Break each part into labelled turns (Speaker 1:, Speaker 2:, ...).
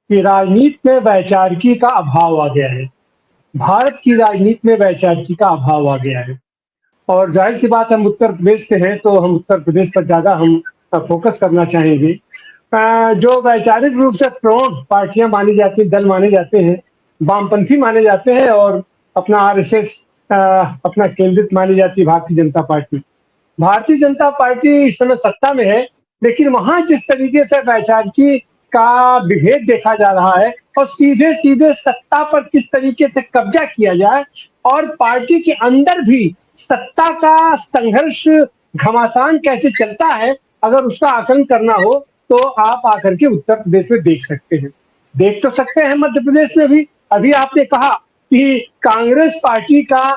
Speaker 1: कि राजनीति में वैचारिकी का अभाव आ गया है। भारत की राजनीति में वैचारिकी का अभाव आ गया है। और जाहिर सी बात, हम उत्तर प्रदेश से हैं तो हम उत्तर प्रदेश पर ज्यादा हम फोकस करना चाहेंगे। जो वैचारिक रूप से प्रौढ़ पार्टियां मानी जाती, दल माने जाते हैं, वामपंथी माने जाते हैं और अपना आरएसएस अपना केंद्रित मानी जाती है भारतीय जनता पार्टी। भारतीय जनता पार्टी इस समय सत्ता में है, लेकिन वहां जिस तरीके से वैचारिकी का विभेद देखा जा रहा है और सीधे सीधे सत्ता पर किस तरीके से कब्जा किया जाए और पार्टी के अंदर भी सत्ता का संघर्ष घमासान कैसे चलता है, अगर उसका आकलन करना हो तो आप आकर के उत्तर प्रदेश में देख सकते हैं। देख तो सकते हैं मध्य प्रदेश में भी। अभी आपने कहा कि कांग्रेस पार्टी का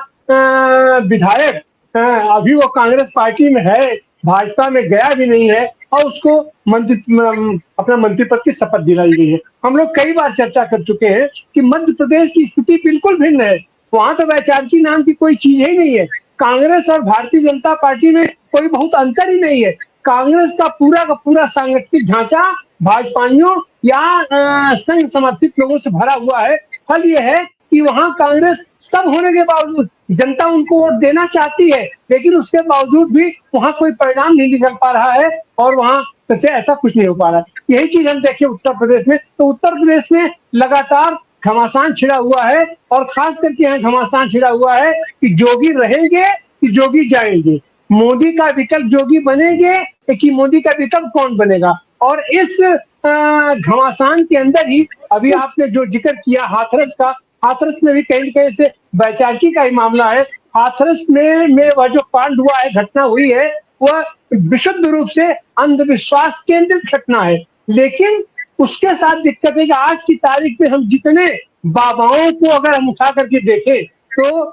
Speaker 1: विधायक अभी वो कांग्रेस पार्टी में है, भाजपा में गया भी नहीं है और उसको अपना मंत्री पद की शपथ दिलाई गई है। हम लोग कई बार चर्चा कर चुके हैं कि मध्य प्रदेश की स्थिति बिल्कुल भिन्न है। वहां तो वैचारिकी नाम की कोई चीज ही नहीं है। कांग्रेस और भारतीय जनता पार्टी में कोई बहुत अंतर ही नहीं है। कांग्रेस का पूरा सांगठनिक ढांचा भाजपाइयों या संघ समर्थित लोगों से भरा हुआ है। फल यह है कि वहां कांग्रेस सब होने के बावजूद जनता उनको वोट देना चाहती है, लेकिन उसके बावजूद भी वहां कोई परिणाम नहीं निकल पा रहा है और वहां से ऐसा कुछ नहीं हो पा रहा है। यही चीज हम देखें उत्तर प्रदेश में, तो उत्तर प्रदेश में लगातार घमासान छिड़ा हुआ है और खास करके यहाँ घमासान छिड़ा हुआ है कि जोगी रहेंगे कि जोगी जाएंगे, मोदी का विकल्प जोगी बनेंगे कि मोदी का विकल्प कौन बनेगा। और इस घमासान के अंदर ही अभी आपने जो जिक्र किया हाथरस का, हाथरस में भी कहीं कहीं से वैचारिकी का ही मामला है। हाथरस में वह जो कांड हुआ है, घटना हुई है, वह विशुद्ध रूप से अंधविश्वास केंद्रित घटना है। लेकिन उसके साथ दिक्कत है कि आज की तारीख में हम जितने बाबाओं को अगर हम उठा करके देखें तो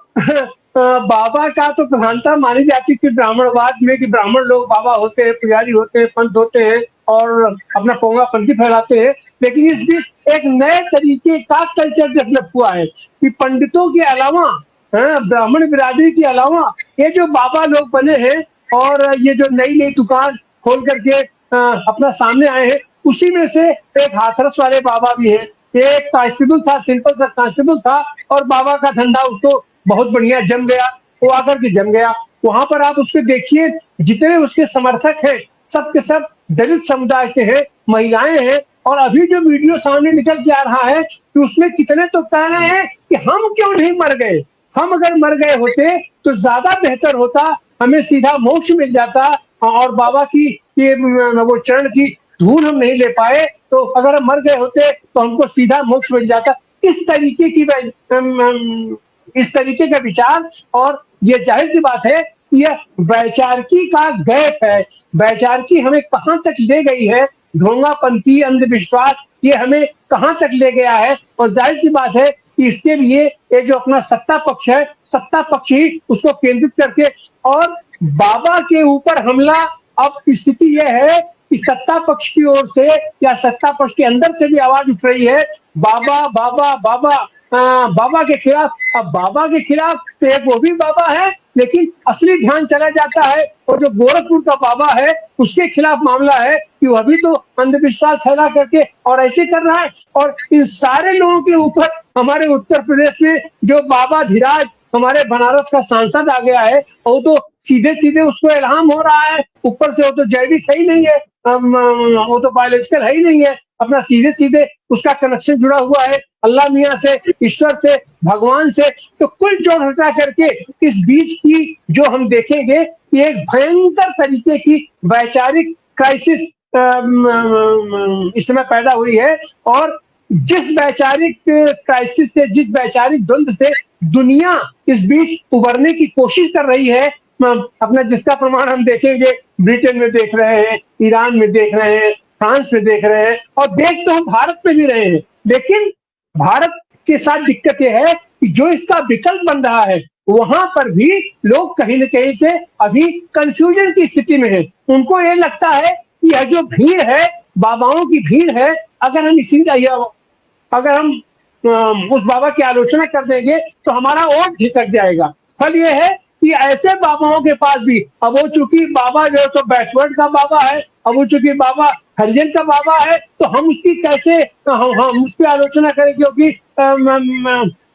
Speaker 1: बाबा का तो प्रधानता मानी जाती थी ब्राह्मणवाद में कि ब्राह्मण लोग बाबा होते हैं, पुजारी होते हैं, पंत होते हैं और अपना पोंगापंथी फैलाते हैं। लेकिन इस बीच एक नए तरीके का कल्चर डेवलप हुआ है कि पंडितों के अलावा, ब्राह्मण बिरादरी के अलावा ये जो बाबा लोग बने हैं और ये जो नई नई दुकान खोल करके अपना सामने आए हैं, उसी में से एक हाथरस वाले बाबा भी है। एक कांस्टेबल था, सिंपल सा कांस्टेबल था और बाबा का धंधा उसको बहुत बढ़िया जम गया, वो आकर के जम गया। वहां पर आप उसके देखिए, जितने उसके समर्थक हैं सब के सब दलित समुदाय से हैं, महिलाएं हैं। और अभी जो वीडियो सामने निकल के आ रहा है कि उसमें कितने तो कह रहे हैं कि हम क्यों नहीं मर गए, हम अगर मर गए होते तो ज्यादा बेहतर होता, हमें सीधा मोक्ष मिल जाता और बाबा की ये वो चरण की धूल हम नहीं ले पाए, तो अगर हम मर गए होते तो हमको सीधा मोक्ष मिल जाता। इस तरीके की इस तरीके का विचार, और ये जाहिर सी बात है यह वैचारिकी का गैप है। वैचारिकी हमें कहां तक ले गई है, ढोंगापंथी अंधविश्वास ये हमें कहां तक ले गया है। और जाहिर सी बात है कि इसके लिए ये जो अपना सत्ता पक्ष है, सत्ता पक्ष ही उसको केंद्रित करके, और बाबा के ऊपर हमला। अब स्थिति यह है कि सत्ता पक्ष की ओर से या सत्ता पक्ष के अंदर से भी आवाज उठ रही है बाबा बाबा बाबा, बाबा के खिलाफ। अब बाबा के खिलाफ तो एक वो भी बाबा है, लेकिन असली ध्यान चला जाता है और जो गोरखपुर का बाबा है उसके खिलाफ मामला है कि वह भी तो अंधविश्वास फैला करके और ऐसे कर रहा है। और इन सारे लोगों के ऊपर हमारे उत्तर प्रदेश में जो बाबा धीराज हमारे बनारस का सांसद आ गया है, वो तो सीधे सीधे उसको इल्हाम हो रहा है। ऊपर से वो तो जैविक है ही नहीं है, वो तो बायोलॉजिकल है ही नहीं है, अपना सीधे सीधे उसका कनेक्शन जुड़ा हुआ है अल्लाह मियाँ से, ईश्वर से, भगवान से। तो कुल जोड़ हटा करके इस बीच की जो हम देखेंगे कि एक भयंकर तरीके की वैचारिक क्राइसिस इस समय पैदा हुई है। और जिस वैचारिक क्राइसिस से, जिस वैचारिक द्वंद से दुनिया इस बीच उबरने की कोशिश कर रही है, अपना जिसका प्रमाण हम देखेंगे ब्रिटेन में देख रहे हैं, ईरान में देख रहे हैं, फ्रांस में देख रहे हैं, और देख तो हम भारत में भी रहे हैं। लेकिन भारत के साथ दिक्कत यह है कि जो इसका विकल्प बन रहा है वहां पर भी लोग कहीं न कहीं से अभी कंफ्यूजन की स्थिति में है। उनको ये लगता है कि यह जो भीड़ है, बाबाओं की भीड़ है, अगर हम अगर हम उस बाबा की आलोचना कर देंगे तो हमारा वोट खिसक जाएगा। फल ये है कि ऐसे बाबाओं के पास भी, अब वो चूंकि बाबा जो है तो बैकवर्ड का बाबा है, अब वो चूंकि बाबा हरिजन का बाबा है तो हम उसकी कैसे हम उसकी आलोचना करें, क्योंकि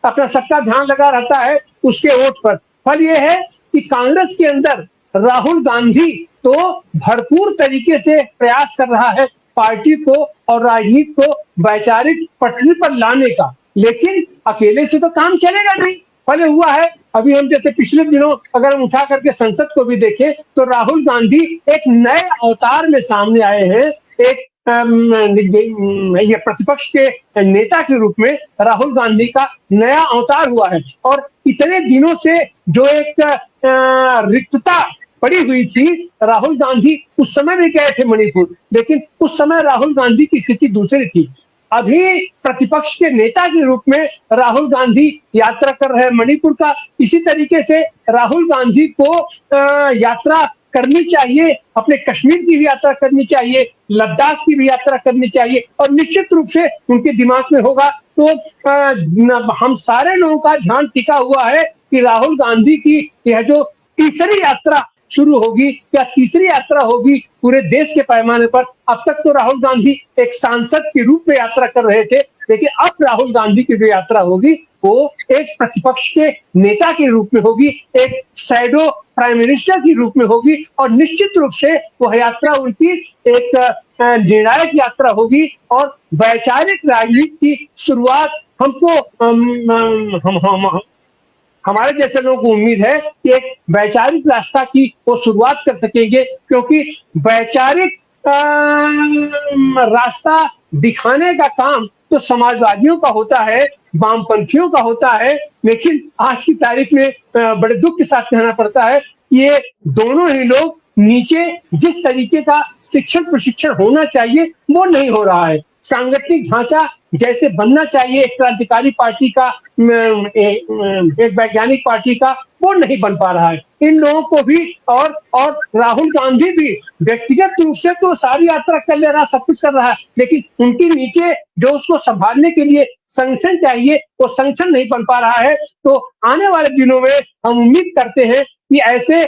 Speaker 1: अपना सबका ध्यान लगा रहता है उसके वोट पर। फल ये है कि कांग्रेस के अंदर राहुल गांधी तो भरपूर तरीके से प्रयास कर रहा है पार्टी को और राजनीति को वैचारिक पटरी पर लाने का, लेकिन अकेले से तो काम चलेगा नहीं। फल हुआ है, अभी हम जैसे पिछले दिनों अगर हम उठा करके संसद को भी देखें तो राहुल गांधी एक नए अवतार में सामने आए हैं। एक ये प्रतिपक्ष के नेता के रूप में राहुल गांधी का नया अवतार हुआ है। और इतने दिनों से जो एक रिक्तता पड़ी हुई थी, राहुल गांधी उस समय भी गए थे मणिपुर, लेकिन उस समय राहुल गांधी की स्थिति दूसरी थी। अभी प्रतिपक्ष के नेता के रूप में राहुल गांधी यात्रा कर रहे हैं मणिपुर का। इसी तरीके से राहुल गांधी को यात्रा करनी चाहिए, अपने कश्मीर की भी यात्रा करनी चाहिए, लद्दाख की भी यात्रा करनी चाहिए, और निश्चित रूप से उनके दिमाग में होगा तो हम सारे लोगों का ध्यान टिका हुआ है कि राहुल गांधी की यह जो तीसरी यात्रा शुरू होगी या तीसरी यात्रा होगी पूरे देश के पैमाने पर। अब तक तो राहुल गांधी एक सांसद के रूप में यात्रा कर रहे थे, लेकिन अब राहुल गांधी की जो यात्रा होगी वो एक प्रतिपक्ष के नेता के रूप में होगी, एक शैडो प्राइम मिनिस्टर के रूप में होगी, और निश्चित रूप से वह यात्रा उनकी एक निर्णायक यात्रा होगी। और वैचारिक राजनीति की शुरुआत हमारे जैसे लोगों को उम्मीद है कि एक वैचारिक रास्ता की वो शुरुआत कर सकेंगे, क्योंकि वैचारिक रास्ता दिखाने का काम तो समाजवादियों का होता है, वामपंथियों का होता है, लेकिन आज की तारीख में बड़े दुख के साथ कहना पड़ता है ये दोनों ही लोग नीचे जिस तरीके का शिक्षण प्रशिक्षण होना चाहिए वो नहीं हो रहा है। सांगठनिक ढांचा जैसे बनना चाहिए एक क्रांतिकारी पार्टी का, एक वैज्ञानिक पार्टी का, वो नहीं बन पा रहा है। इन लोगों को भी और राहुल गांधी भी व्यक्तिगत रूप से तो सारी यात्रा कर ले रहा, सब कुछ कर रहा है, लेकिन उनके नीचे जो उसको संभालने के लिए संगठन चाहिए वो संगठन नहीं बन पा रहा है। तो आने वाले दिनों में हम उम्मीद करते हैं कि ऐसे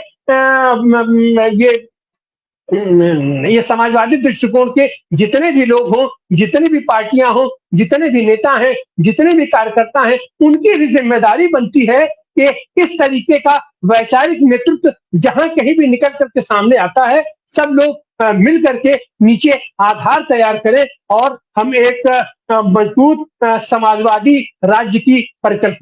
Speaker 1: ये समाजवादी दृष्टिकोण के जितने भी लोग हों, जितनी भी पार्टियां हों, जितने भी नेता हैं, जितने भी कार्यकर्ता हैं, उनकी भी जिम्मेदारी बनती है कि इस तरीके का वैचारिक नेतृत्व जहां कहीं भी निकल करके सामने आता है, सब लोग मिल करके नीचे आधार तैयार करें और हम एक मजबूत समाजवादी राज्य की परिकल्पना